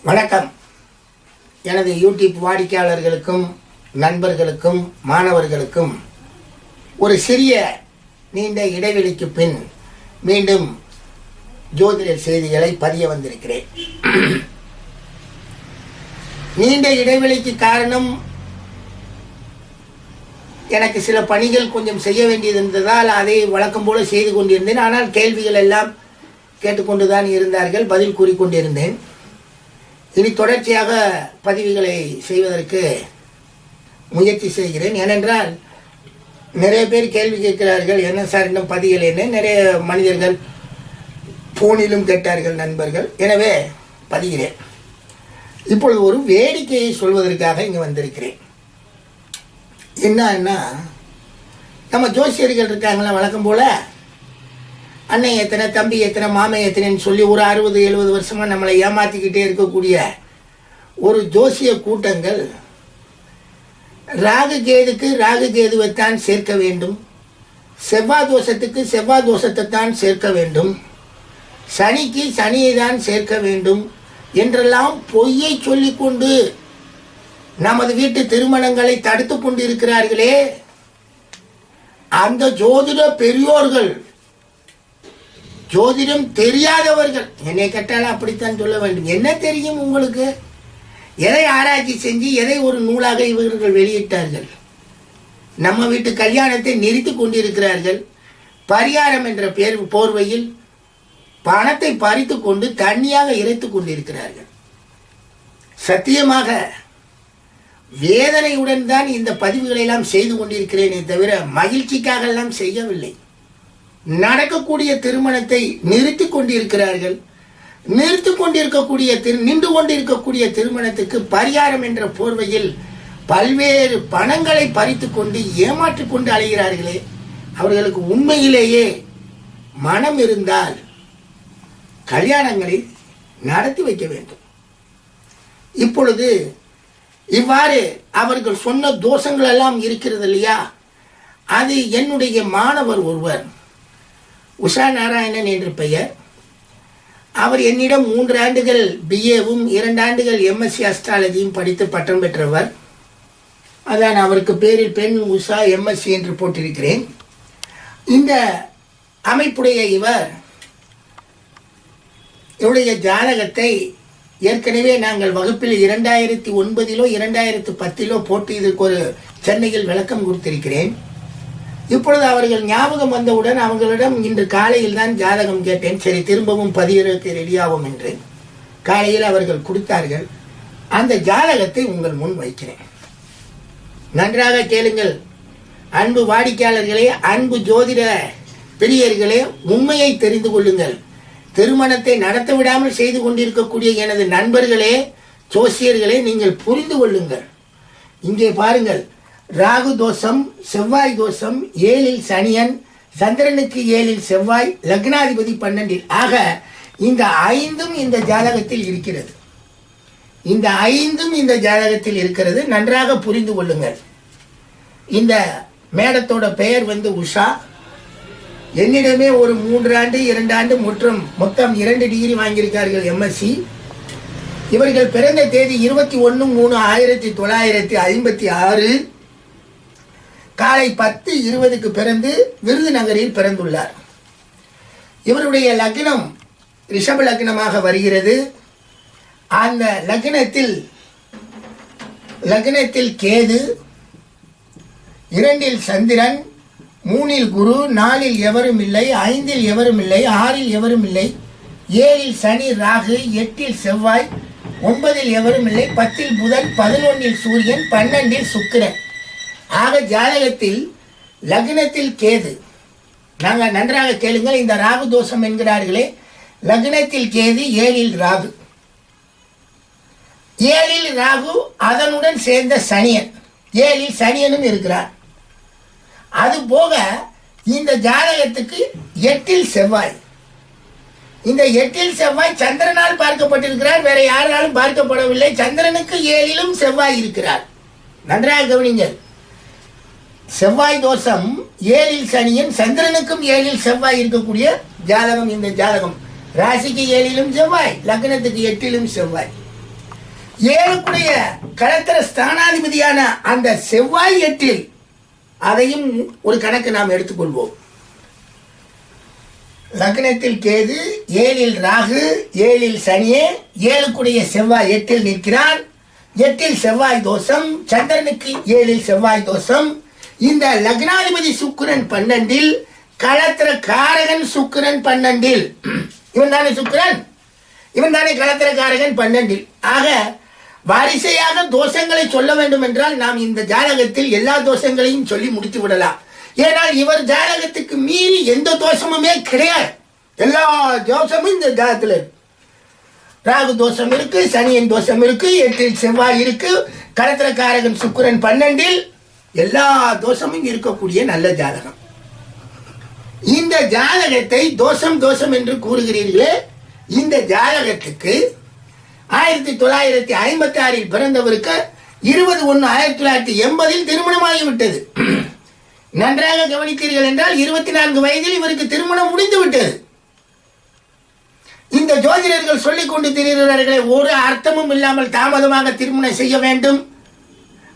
வணக்கம். எனது யூடியூப் வாடிக்கையாளர்களுக்கும் நண்பர்களுக்கும் மாணவர்களுக்கும் ஒரு சிறிய நீண்ட இடைவெளிக்கு பின் மீண்டும் ஜோதிட செய்திகளை பதிய வந்திருக்கிறேன். நீண்ட இடைவெளிக்கு காரணம் எனக்கு சில பணிகள் கொஞ்சம் செய்ய வேண்டியது இருந்ததால் அதை வழக்கம் போல செய்து கொண்டிருந்தேன். ஆனால் கேள்விகள் எல்லாம் கேட்டுக்கொண்டுதான் இருந்தார்கள், பதில் கூறிக்கொண்டிருந்தேன். இனி தொடர்ச்சியாக பதிவுகளை செய்வதற்கு முயற்சி செய்கிறேன். ஏனென்றால் நிறைய பேர் கேள்வி கேட்கிறார்கள், என்ன சார் இன்னும் பதிவுகள் என்ன, நிறைய மனிதர்கள் ஃபோனிலும் கேட்டார்கள், நண்பர்கள். எனவே பதிகிறேன். இப்பொழுது ஒரு வேடிக்கையை சொல்வதற்காக இங்கே வந்திருக்கிறேன். என்னன்னா, நம்ம ஜோசியர்கள் இருக்காங்களா, வழக்கம் போல் அண்ணன் எத்தனை, தம்பி எத்தனை, மாமன் எத்தனைன்னு சொல்லி ஒரு 60-70 வருஷமாக நம்மளை ஏமாற்றிக்கிட்டே இருக்கக்கூடிய ஒரு ஜோசிய கூட்டங்கள் ராகு கேதுக்கு ராகு கேதுவைத்தான் சேர்க்க வேண்டும், செவ்வாய் தோஷத்துக்கு செவ்வாய் தோஷத்தை தான் சேர்க்க வேண்டும், சனிக்கு சனியை தான் சேர்க்க வேண்டும் என்றெல்லாம் பொய்யை சொல்லிக்கொண்டு நமது வீட்டு திருமணங்களை தடுத்து கொண்டு இருக்கிறார்களே. அந்த ஜோதிட பெரியோர்கள், ஜோதிடம் தெரியாதவர்கள், என்னை கேட்டாலும் அப்படித்தான் சொல்ல வேண்டும். என்ன தெரியும் உங்களுக்கு? எதை ஆராய்ச்சி செஞ்சு எதை ஒரு நூலாக இவர்கள் வெளியிட்டார்கள்? நம்ம வீட்டு கல்யாணத்தை நிறுத்தி கொண்டிருக்கிறார்கள். பரிகாரம் என்ற போர்வையில் பணத்தை பறித்து கொண்டு தண்ணியாக இறைத்து கொண்டிருக்கிறார்கள். சத்தியமாக வேதனையுடன் தான் இந்த பதிவுகளை எல்லாம் செய்து கொண்டிருக்கிறேனே தவிர மகிழ்ச்சிக்காக எல்லாம் செய்யவில்லை. நடக்கக்கூடிய திருமணத்தை நிறுத்தி கொண்டிருக்கிறார்கள். நிறுத்தி கொண்டிருக்கக்கூடிய நின்று கொண்டிருக்கக்கூடிய திருமணத்துக்கு பரிகாரம் என்ற போர்வையில் பல்வேறு பணங்களை பறித்து கொண்டு ஏமாற்றி கொண்டு அலைகிறார்களே. அவர்களுக்கு உண்மையிலேயே மனம் இருந்தால் கல்யாணங்களை நடத்தி வைக்க வேண்டும். இப்பொழுது இவ்வாறு அவர்கள் சொன்ன தோஷங்கள் எல்லாம் இருக்கிறது இல்லையா? அது என்னுடைய மாணவர் ஒருவர், உஷா நாராயணன் என்று பெயர். அவர் என்னிடம் 3 ஆண்டுகள் பிஏவும் 2 ஆண்டுகள் எம்எஸ்சி அஸ்ட்ராலஜியும் படித்து பட்டம் பெற்றவர். அதான் அவருக்கு பேரில் பெண் உஷா எம்எஸ்சி என்று போட்டிருக்கிறேன். இந்த அமைப்புடைய இவருடைய ஜாதகத்தை ஏற்கனவே நாங்கள் வகுப்பில் 2009 2010 போட்டு இதுக்கு ஒரு சென்னையில் விளக்கம் கொடுத்திருக்கிறேன். இப்பொழுது அவர்கள் ஞாபகம் வந்தவுடன் அவர்களிடம் இன்று காலையில் தான் ஜாதகம் கேட்டேன். சரி, திரும்பவும் பதிவிறக்க ரெடியாகும் என்று காலையில் அவர்கள் கொடுத்தார்கள். அந்த ஜாதகத்தை உங்கள் முன் வைக்கிறேன், நன்றாக கேளுங்கள். அன்பு வாடிக்கையாளர்களே, அன்பு ஜோதிட பெரியர்களே, உண்மையை தெரிந்து கொள்ளுங்கள். திருமணத்தை நடத்த விடாமல் செய்து கொண்டிருக்கக்கூடிய எனது நண்பர்களே, ஜோசியர்களே, நீங்கள் புரிந்து கொள்ளுங்கள். இங்கே பாருங்கள், ராகு தோஷம், செவ்வாய் தோஷம், 7ல் சனியன், சந்திரனுக்கு 7ல் செவ்வாய், லக்னாதிபதி 12ல். ஆக இந்த 5ம் இந்த ஜாதகத்தில் இருக்கிறது. இந்த 5ம் இந்த ஜாதகத்தில் இருக்கிறது. நன்றாக புரிந்து கொள்ளுங்கள். இந்த மேடத்தோட பெயர் உஷா. என்னிடமே ஒரு 3 ஆண்டு 2 ஆண்டு மொத்தம் 2 டிகிரி வாங்கியிருக்கார்கள் எம்எஸ்சி. இவர்கள் பிறந்த தேதி 21/3/1956 காலை 10:20க்கு பிறந்து விருதுநகரில் பிறந்துள்ளார். இவருடைய லக்னம் ரிஷப லக்னமாக வருகிறது. அந்த லக்னத்தில் கேது, 2ல் சந்திரன், 3ல் குரு, 4ல் எவரும் இல்லை, 5ல் எவரும் இல்லை, 6ல் எவரும் இல்லை, 7ல் சனி ராகு, 8ல் செவ்வாய், 9ல் எவரும் இல்லை, 10ல் புதன், 11ல் சூரியன், 12ல் சுக்கிரன். ஆக ஜாதகத்தில் லக்னத்தில் கேது. நாங்கள் நன்றாக கேளுங்கள். இந்த ராகு தோஷம் என்கிறார்களே, லக்னத்தில் கேது, 7ல் ராகு, 7ல் ராகு, அதனுடன் சேர்ந்த சனியன், 7ல் சனியனும் இருக்கிறார். அது போக இந்த ஜாதகத்துக்கு 8ல் செவ்வாய். இந்த 8ல் செவ்வாய் சந்திரனால் பார்க்கப்பட்டிருக்கிறார், வேற யாராலும் பார்க்கப்படவில்லை. சந்திரனுக்கு 7லும் செவ்வாய் இருக்கிறார். நன்றாக கவனிங்கள். செவ்வாய் தோஷம், 7ல் சனியன், சந்திரனுக்கும் 7ல் செவ்வாய் இருக்கக்கூடிய ஜாதகம் இந்த ஜாதகம். ராசிக்கு 7லும் செவ்வாய், லக்னத்துக்கு 8லும் செவ்வாய். ஏழுக்குடைய களத்திர ஸ்தானாதிபதியான அந்த செவ்வாய் 8ல், அதையும் ஒரு கணக்கு நாம் எடுத்துக்கொள்வோம். லக்னத்தில் கேது, 7ல் ராகு, 7ல் சனியே, 7க்குடைய செவ்வாய் 8ல் நிற்கிறார். 8ல் செவ்வாய் தோஷம், சந்திரனுக்கு 7ல் செவ்வாய் தோஷம். இந்த லக்னாதிபதி சுக்கிரன் 12ல், களத்திர காரகன் சுக்கிரன் 12ல். இவன் தானே சுக்கிரன், இவன் தானே களத்திர காரகன் 12ல். ஆக வரிசையாக தோஷங்களை சொல்ல வேண்டும் என்றால் நாம் இந்த ஜாதகத்தில் எல்லா தோஷங்களையும் சொல்லி முடித்து விடலாம். ஏனால் இவர் ஜாதகத்துக்கு மீறி எந்த தோஷமுமே கிடையாது. எல்லா தோஷமும் இந்த ஜாதகத்தில் இருக்கு. ராகு தோஷம் இருக்கு, சனியின் தோஷம் இருக்கு, 8ல் செவ்வாய் இருக்கு, களத்திரக்காரகன் சுக்கிரன் 12ல், எல்லா தோஷமும் இருக்கக்கூடிய நல்ல ஜாதகம். இந்த ஜாதகத்தை தோஷம் தோஷம் என்று கூறுகிறீர்களே, இந்த ஜாதகத்துக்கு 1956 பிறந்தவருக்கு 20/1/1980 திருமணமாகிவிட்டது. நன்றாக கவனித்தீர்கள் என்றால் 24 வயதில் இவருக்கு திருமணம் முடிந்து விட்டது. இந்த ஜோதிடர்கள் சொல்லிக் கொண்டு திரிகிறார்களே, ஒரு அர்த்தமும் இல்லாமல் தாமதமாக திருமணம் செய்ய வேண்டும்,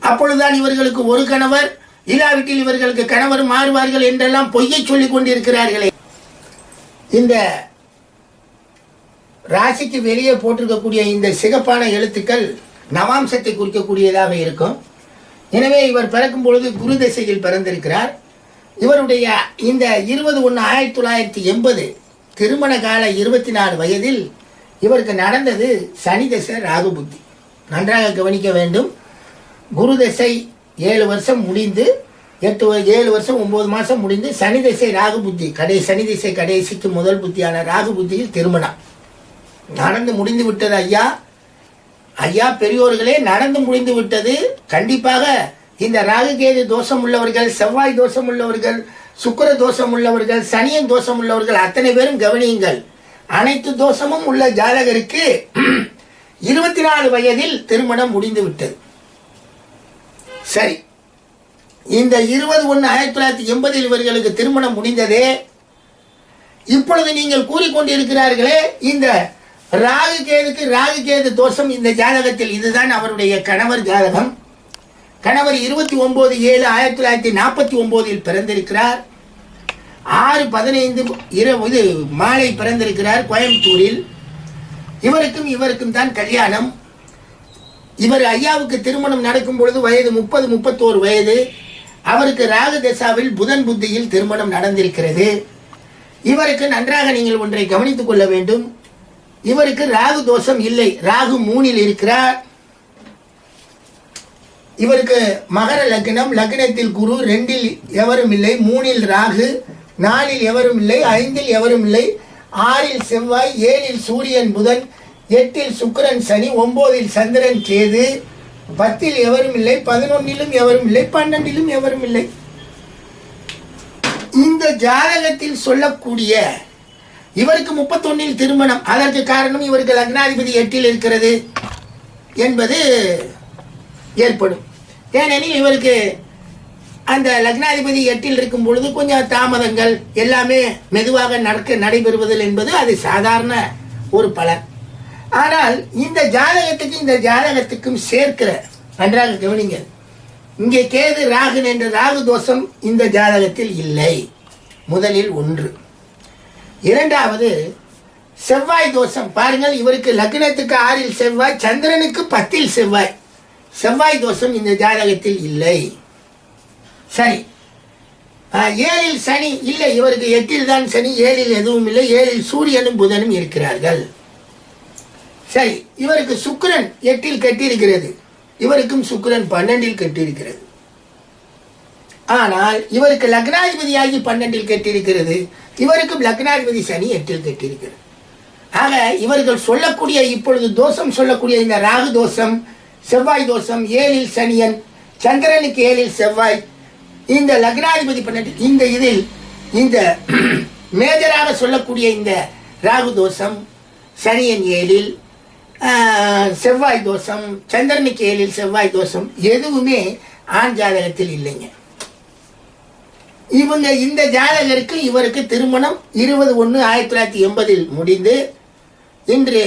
அப்பொழுதுதான் இவர்களுக்கு ஒரு கணவர், இல்லாவிட்டில் இவர்களுக்கு கணவர் மாறுவார்கள் என்றெல்லாம் பொய்யை சொல்லிக் கொண்டிருக்கிறார்களே. இந்த ராசிக்கு வெளியே போட்டிருக்கக்கூடிய இந்த சிகப்பான எழுத்துக்கள் நவாம்சத்தை குறிக்கக்கூடியதாக இருக்கும். எனவே இவர் பிறக்கும் பொழுது குரு திசையில் பிறந்திருக்கிறார். இவருடைய இந்த 20/1/1980 திருமண கால 24 வயதில் இவருக்கு நடந்தது சனி தசை ராகு புத்தி. நன்றாக கவனிக்க வேண்டும். குரு தசை 7 வருஷம் முடிந்து 7 வருஷம் 9 மாதம் முடிந்து சனி தசை ராகு புத்தி, சனி திசை கடைசிக்கு முதல் புத்தியான ராகு புத்தியில் திருமணம் நடந்து முடிந்து விட்டது. ஐயா பெரியோர்களே, நடந்து முடிந்து விட்டது. கண்டிப்பாக இந்த ராகு கேது தோஷம் உள்ளவர்கள், செவ்வாய் தோஷம் உள்ளவர்கள், சுக்கிர தோஷம் உள்ளவர்கள், சனியன் தோஷம் உள்ளவர்கள் அத்தனை பேரும் கவனியுங்கள். அனைத்து தோஷமும் உள்ள ஜாதகருக்கு 24 வயதில் திருமணம் முடிந்து விட்டது. சரி, இந்த 20/1/1980 இவர்களுக்கு திருமணம் முடிந்ததே. இப்பொழுது நீங்கள் கூறிக்கொண்டிருக்கிறார்களே, இந்த ராகு கேது தோஷம் இந்த ஜாதகத்தில், இதுதான் அவருடைய கணவர் ஜாதகம். கணவர் 29/7/1949 பிறந்திருக்கிறார். 6/15 மாலை பிறந்திருக்கிறார் கோயம்புத்தூரில். இவருக்கும் தான் கல்யாணம். இவர் ஐயாவுக்கு திருமணம் நடக்கும் பொழுது வயது 30-31 வயது. அவருக்கு ராகு தசாவில் புதன் புத்தியில் திருமணம் நடந்திருக்கிறது. இவருக்கு நன்றாக நீங்கள் ஒன்றை கவனித்துக் கொள்ள வேண்டும். இவருக்கு ராகு தோஷம் இல்லை, ராகு 3ல் இருக்கிறார். இவருக்கு மகர லக்னம், லக்னத்தில் குரு, 2ல் எவரும் இல்லை, 3ல் ராகு, 4ல் எவரும் இல்லை, 5ல் எவரும் இல்லை, 6ல் செவ்வாய், 7ல் சூரியன் புதன், 8ல் சுக்கிரன் சனி, 9ல் சந்திரன் கேது, 10ல் எவரும் இல்லை, 11லும் எவரும் இல்லை, 12லும் எவரும் இல்லை. இந்த ஜாதகத்தில் சொல்லக்கூடிய இவருக்கு 31ல் திருமணம். அதற்கு காரணம் இவருக்கு லக்னாதிபதி 8ல் இருக்கிறது என்பது ஏற்படும். ஏனெனில் இவருக்கு அந்த லக்னாதிபதி 8ல் இருக்கும் பொழுது கொஞ்சம் தாமதங்கள் எல்லாமே மெதுவாக நடைபெறுவதில் என்பது அது சாதாரண ஒரு பலன். ஆனால் இந்த ஜாதகத்துக்கும் சேர்க்கிற, நன்றாக கவனிங்க, இங்கே கேது ராகு என்ற ராகு தோஷம் இந்த ஜாதகத்தில் இல்லை. முதலில் ஒன்று. இரண்டாவது, செவ்வாய் தோஷம் பாருங்கள். இவருக்கு லக்னத்துக்கு 6ல் செவ்வாய், சந்திரனுக்கு 10ல் செவ்வாய். செவ்வாய் தோஷம் இந்த ஜாதகத்தில் இல்லை. சரி, 7ல் சனி இல்லை, இவருக்கு 8ல் தான் சனி, 7ல் எதுவும் இல்லை, 7ல் சூரியனும் புதனும் இருக்கிறார்கள். சரி, இவருக்கு சுக்கிரன் 8ல் கட்டியிருக்கிறது, இவருக்கும் சுக்கிரன் 12ல் கட்டியிருக்கிறது. ஆனால் இவருக்கு லக்னாதிபதியாகி 12ல் கட்டியிருக்கிறது, இவருக்கும் லக்னாதிபதி சனி 8ல் கட்டியிருக்கிறது. ஆக இவர்கள் சொல்லக்கூடிய இப்பொழுது தோஷம் சொல்லக்கூடிய இந்த ராகு தோஷம், செவ்வாய் தோஷம், 7ல் சனியன், சந்திரனுக்கு 7ல் செவ்வாய், இந்த லக்னாதிபதி 12, இந்த இதில் இந்த மேஜராக சொல்லக்கூடிய இந்த ராகு தோஷம், சனியன் 7ல், செவ்வாய் தோஷம், சந்திரனுக்கு 7ல் செவ்வாய் தோஷம் எதுவுமே ஆண் ஜாதகத்தில் இல்லைங்க. இவங்க இந்த ஜாதகருக்கு இவருக்கு திருமணம் 20/1/1980 முடிந்து இன்று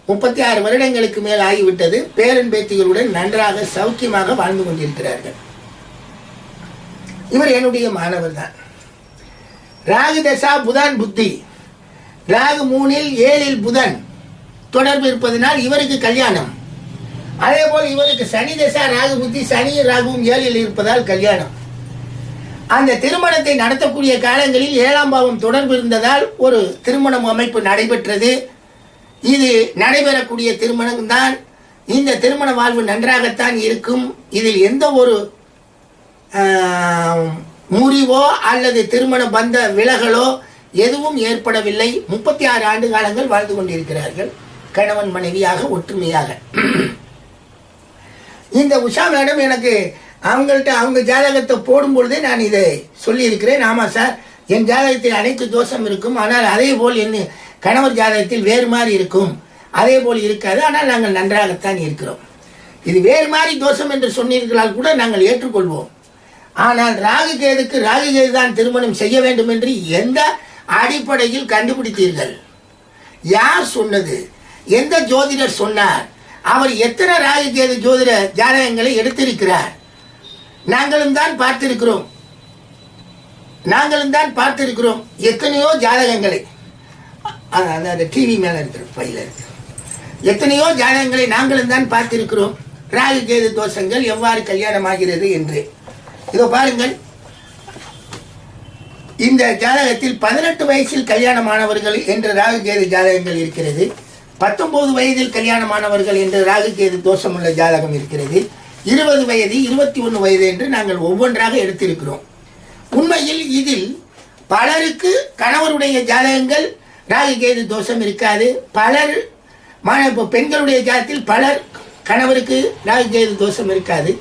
36 வருடங்களுக்கு மேல் ஆகிவிட்டது. பேரன் பேத்திகளுடன் நன்றாக சௌக்கியமாக வாழ்ந்து கொண்டிருக்கிறார்கள். இவர் என்னுடைய மாணவர் தான். ராகு தசா புதன் புத்தி, ராகு 3 7 புதன் தொடர்பு இருப்பதனால் இவருக்கு கல்யாணம். அதே போல் இவருக்கு சனி தசா ராகு புத்தி, சனி ராகுவும் 7 இருப்பதால் கல்யாணம். அந்த திருமணத்தை நடத்தக்கூடிய காலங்களில் 7ஆம் பாவம் தொடர்பு இருந்ததால் ஒரு திருமணம் அமைப்பு நடைபெற்றது. இது நடைபெறக்கூடிய திருமணம் தான். இந்த திருமண வாழ்வு நன்றாகத்தான் இருக்கும். இதில் எந்த ஒரு முறிவோ அல்லது திருமண பந்த விலகலோ எதுவும் ஏற்படவில்லை. 36 ஆண்டு காலங்கள் வாழ்ந்து கொண்டிருக்கிறார்கள் கணவன் மனைவியாக ஒற்றுமையாக. இந்த உஷா மேடம் எனக்கு அவங்க ஜாதகத்தை போடும்பொழுதே நான் இதை சொல்லியிருக்கிறேன். ஆமாம் சார், என் ஜாதகத்தில் அனைத்து தோஷம் இருக்கும், ஆனால் அதே போல் என் கணவர் ஜாதகத்தில் வேறு மாதிரி இருக்கும், அதே போல் இருக்காது, ஆனால் நாங்கள் நன்றாகத்தான் இருக்கிறோம். இது வேறு மாதிரி தோஷம் என்று சொன்னீர்களால் கூட நாங்கள் ஏற்றுக்கொள்வோம். ஆனால் ராகு கேது தான் திருமணம் செய்ய வேண்டும் என்று எந்த அடிப்படையில் கண்டுபிடித்தீர்கள்? யார் சொன்னது? எந்த ஜோதிடர் சொன்னார்? அவர் எத்தனை ராகு கேது ஜோதிட ஜாதகங்களை எடுத்திருக்கிறார்? நாங்களும் தான் பார்த்திருக்கிறோம் எத்தனையோ ஜாதகங்களை. அந்த டிவி மேல இருக்கிற பையில இருக்கு. எத்தனையோ ஜாதகங்களை நாங்களும் தான் பார்த்திருக்கிறோம். ராகு கேது தோஷங்கள் எவ்வாறு கல்யாணம் ஆகிறது என்று. இதோ பாருங்கள், இந்த ஜாதகத்தில் 18 வயசில் கல்யாணமானவர்கள் என்று ராகு கேது ஜாதகங்கள் இருக்கிறது. 19 வயதில் கல்யாணமானவர்கள் என்று ராகு கேது தோஷம் உள்ள ஜாதகம் இருக்கிறது. 20 வயது 21 வயது என்று நாங்கள் ஒவ்வொன்றாக எடுத்திருக்கிறோம். உண்மையில் இதில் பலருக்கு கணவருடைய ஜாதகங்கள் ராகு கேது தோஷம் இருக்காது. பலர் பெண்களுடைய ஜாதகத்தில் பலர் கணவருக்கு ராகு கேது தோஷம் இருக்காது.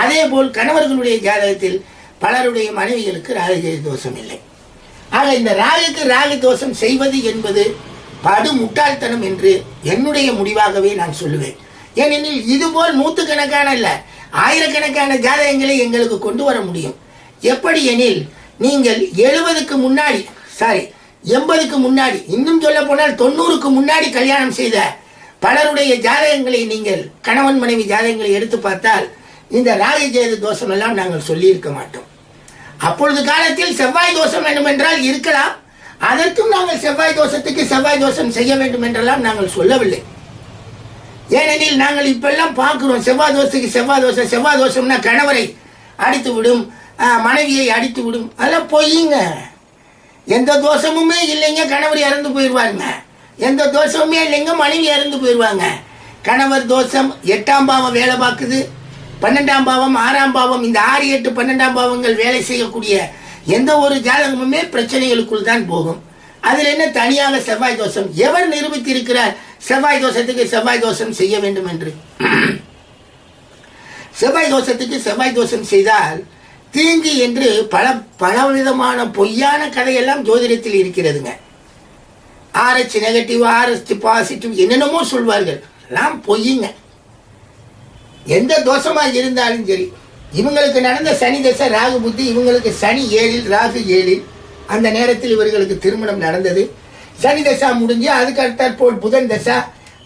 அதே போல் கணவர்களுடைய ஜாதகத்தில் பலருடைய மனைவிகளுக்கு ராகு கேது தோஷம் இல்லை. ஆக இந்த ராகு தோஷம் செய்வது என்பது படு முட்டாள்தனம் என்று என்னுடைய முடிவாகவே நான் சொல்லுவேன். ஏனெனில் இதுபோல் நூற்றுக்கணக்கான அல்ல, ஆயிரக்கணக்கான ஜாதகங்களை எங்களுக்கு கொண்டு வர முடியும். எப்படி எனில், நீங்கள் 80க்கு முன்னாடி, இன்னும் சொல்ல போனால் 90க்கு முன்னாடி கல்யாணம் செய்த பலருடைய ஜாதகங்களை நீங்கள் கணவன் மனைவி ஜாதகங்களை எடுத்து பார்த்தால் இந்த ராகு கேது தோஷம் எல்லாம் நாங்கள் சொல்லியிருக்க மாட்டோம். அப்பொழுது காலத்தில் செவ்வாய் தோஷம் வேண்டும் என்றால் இருக்கலாம். அதற்கும் நாங்கள் செவ்வாய் தோஷத்துக்கு செவ்வாய் தோஷம் செய்ய வேண்டும் என்றெல்லாம் நாங்கள் சொல்லவில்லை. ஏனெனில் நாங்கள் இப்பெல்லாம் பார்க்கிறோம், செவ்வாய் தோஷம்னா கணவரை அடித்து விடும், மனைவியை அடித்து விடும். அதெல்லாம் பொய்யுங்க. எந்த தோஷமுமே இல்லைங்க, கணவர் இறந்து போயிடுவாருங்க. எந்த தோஷமுமே இல்லைங்க, மனைவி இறந்து போயிடுவாங்க. கணவர் தோஷம் 8ஆம் பாவம் வேலை பார்க்குது, 12ஆம் பாவம் 6ஆம் பாவம், இந்த 6, 8, 12ஆம் பாவங்கள் வேலை செய்யக்கூடிய எந்த ஒரு ஜாதகமுமே பிரச்சனைகளுக்குள் தான் போகும். அதில் என்ன தனியாக செவ்வாய் தோஷம்? எவர் நிரூபித்திருக்கிறார் செவ்வாய் தோஷத்துக்கு செவ்வாய் தோஷம் செய்ய வேண்டும் என்று? செவ்வாய் தோஷத்துக்கு செவ்வாய் தோஷம் செய்தால் தீங்கு என்று பலவிதமான பொய்யான கதையெல்லாம் ஜோதிடத்தில் இருக்கிறதுங்க. RH நெகட்டிவ், RH பாசிட்டிவ் என்னென்னமோ சொல்வார்கள். எல்லாம் பொய்யுங்க. எந்த தோஷமாக இருந்தாலும் சரி, இவங்களுக்கு நடந்த சனி தசை ராகு புத்தி, இவங்களுக்கு சனி 7 ராகு 7, அந்த நேரத்தில் இவர்களுக்கு திருமணம் நடந்தது. சனி தசா முடிஞ்சு அதுக்கு அடுத்தாற்போல் புதன் தசா,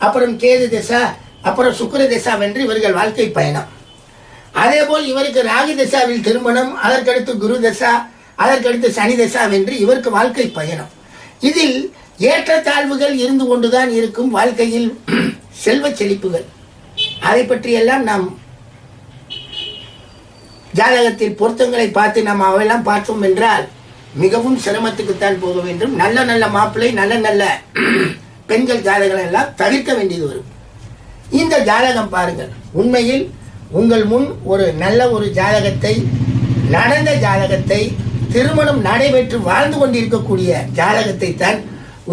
அப்புறம் கேது தசா, அப்புறம் சுக்கிர தசா வென்று இவர்கள் வாழ்க்கை பயணம். அதே போல் இவருக்கு ராகு தசாவில் திருமணம், அதற்கடுத்து குரு தசா, அதற்கடுத்து சனி தசா வென்று இவருக்கு வாழ்க்கை பயணம். இதில் ஏற்றத்தாழ்வுகள் இருந்து கொண்டுதான் இருக்கும். வாழ்க்கையில் செல்வ செழிப்புகள், அதை பற்றியெல்லாம் நாம் ஜாதகத்தில் பொருத்தங்களை பார்த்து நாம் அவையெல்லாம் பார்த்தோம் என்றால் மிகவும் சிரமத்துக்குத்தான் போக வேண்டும். நல்ல நல்ல மாப்பிள்ளை, நல்ல நல்ல பெண்கள் ஜாதகங்கள் எல்லாம் தவிர்க்க வேண்டியது வரும். இந்த ஜாதகம் பாருங்கள், உண்மையில் உங்கள் முன் ஒரு நல்ல ஒரு ஜாதகத்தை, நடந்த ஜாதகத்தை, திருமணம் நடைபெற்று வாழ்ந்து கொண்டிருக்கக்கூடிய ஜாதகத்தை தான்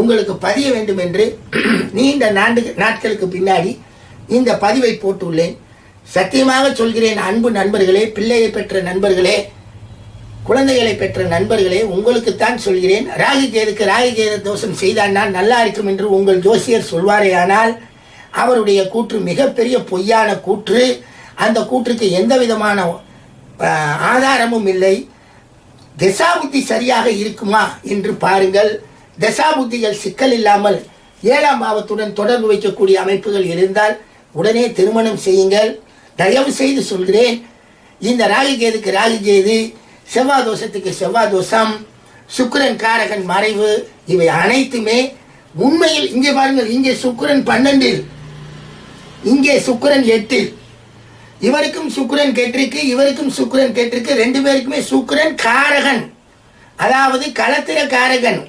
உங்களுக்கு பதிய வேண்டும் என்று நீண்ட நாட்களுக்கு பின்னாடி இந்த பதிவை போட்டுள்ளேன். சத்தியமாக சொல்கிறேன், அன்பு நண்பர்களே, பிள்ளையை பெற்ற நண்பர்களே, குழந்தைகளை பெற்ற நண்பர்களே, உங்களுக்குத்தான் சொல்கிறேன். ராகு கேது தோஷம் செய்தான் நல்லா இருக்கும் என்று உங்கள் ஜோசியர் சொல்வாரே, ஆனால் அவருடைய கூற்று மிகப்பெரிய பொய்யான கூற்று. அந்த கூற்றுக்கு எந்த விதமான ஆதாரமும் இல்லை. தசாபுத்தி சரியாக இருக்குமா என்று பாருங்கள். தசாபுத்திகள் சிக்கல் இல்லாமல் 7ஆம் பாவத்துடன் தொடர்பு வைக்கக்கூடிய அமைப்புகள் இருந்தால் உடனே திருமணம் செய்யுங்கள். தயவு செய்து சொல்கிறேன், இந்த ராகு கேதுக்கு ராகு கேது, செவ்வாய் தோஷத்துக்கு செவ்வாய் தோஷம், சுக்கிரன் காரகன் மறைவு, இவை அனைத்துமே உண்மையில் இங்கே பாருங்கள், இங்கே சுக்கிரன் 12, இங்கே சுக்கிரன் 8, இவருக்கும் சுக்கிரன் கெட்டிருக்கு, இவருக்கும் சுக்கிரன் கெட்டிருக்கு. 2 பேருக்குமே சுக்கிரன் காரகன், அதாவது களத்திர காரகன்.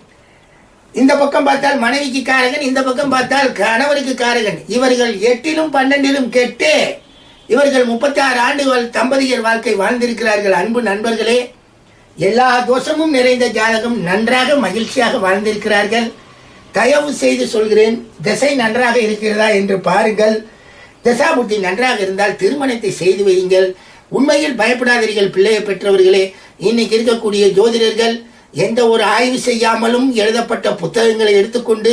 இந்த பக்கம் பார்த்தால் மனைவிக்கு காரகன், இந்த பக்கம் பார்த்தால் கணவருக்கு காரகன். இவர்கள் 8லும் 12லும் கெட்டு இவர்கள் 36 ஆண்டுகள் தம்பதியர் வாழ்க்கை வாழ்ந்திருக்கிறார்கள். அன்பு நண்பர்களே, எல்லா தோஷமும் நிறைந்த ஜாதகம், நன்றாக மகிழ்ச்சியாக வாழ்ந்திருக்கிறார்கள். தயவு செய்து சொல்கிறேன், திசை நன்றாக இருக்கிறதா என்று பாருங்கள். தசாபுத்தி நன்றாக இருந்தால் திருமணத்தை செய்து வையுங்கள். உண்மையில் பயப்படாதீர்கள் பிள்ளையை பெற்றவர்களே. இன்னைக்கு இருக்கக்கூடிய ஜோதிடர்கள் எந்த ஒரு ஆய்வு செய்யாமலும் எழுதப்பட்ட புத்தகங்களை எடுத்துக்கொண்டு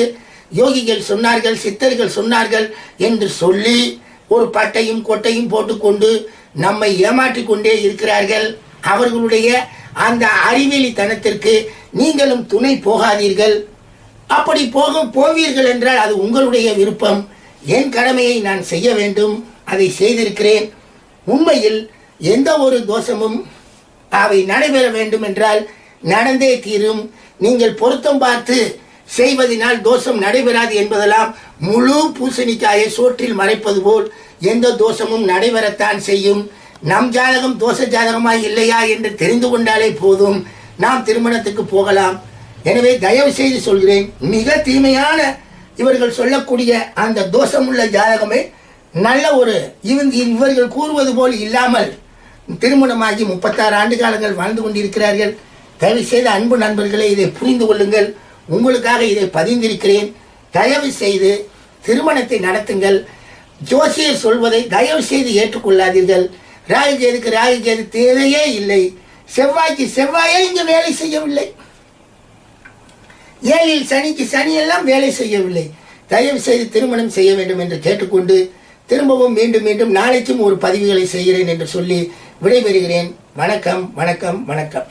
யோகிகள் சொன்னார்கள், சித்தர்கள் சொன்னார்கள் என்று சொல்லி ஒரு பட்டையும் கொட்டையும் போட்டுக்கொண்டு நம்மை ஏமாற்றிக் கொண்டே இருக்கிறார்கள். அவர்களுடைய அந்த அறிவியலித்தனத்திற்கு நீங்களும் துணை போகாதீர்கள். அப்படி போவீர்கள் என்றால் அது உங்களுடைய விருப்பம். என் கடமையை நான் செய்ய வேண்டும், அதை செய்திருக்கிறேன். உண்மையில் எந்த ஒரு தோஷமும் அவை நடைபெற வேண்டும் என்றால் நடந்தே தீரும். நீங்கள் பொருத்தம் பார்த்து செய்வதனால் தோஷம் நடைபெறாது என்பதெல்லாம் முழு பூசணிக்காயை சோற்றில் மறைப்பது போல் எந்த தோஷமும் நடைபெறத்தான் செய்யும். நம் ஜாதகம் தோஷ ஜாதகமாய் இல்லையா என்று தெரிந்து கொண்டாலே போதும், நாம் திருமணத்துக்கு போகலாம். எனவே தயவு செய்து சொல்கிறேன், மிக தீமையான இவர்கள் சொல்லக்கூடிய அந்த தோஷமுள்ள ஜாதகமே நல்ல ஒரு இவர்கள் கூறுவது போல் இல்லாமல் திருமணமாகி 36 ஆண்டு காலங்கள் வாழ்ந்து கொண்டிருக்கிறார்கள். தயவு செய்து அன்பு நண்பர்களே, இதை புரிந்து கொள்ளுங்கள். உங்களுக்காக இதை பதிந்திருக்கிறேன். தயவு செய்து திருமணத்தை நடத்துங்கள். ஜோசியர் சொல்வதை தயவு செய்து ஏற்றுக்கொள்ளாதீர்கள். ராகு கேதுக்கு ராகு கேது தேவையே இல்லை. செவ்வாய்க்கு செவ்வாயே இங்கு வேலை செய்யவில்லை. 7ல் சனிக்கு சனியெல்லாம் வேலை செய்யவில்லை. தயவு செய்து திருமணம் செய்ய வேண்டும் என்று கேட்டுக்கொண்டு திரும்பவும் மீண்டும் மீண்டும் நாளைக்கும் ஒரு பதிவுகளை செய்கிறேன் என்று சொல்லி விடைபெறுகிறேன். வணக்கம், வணக்கம், வணக்கம்.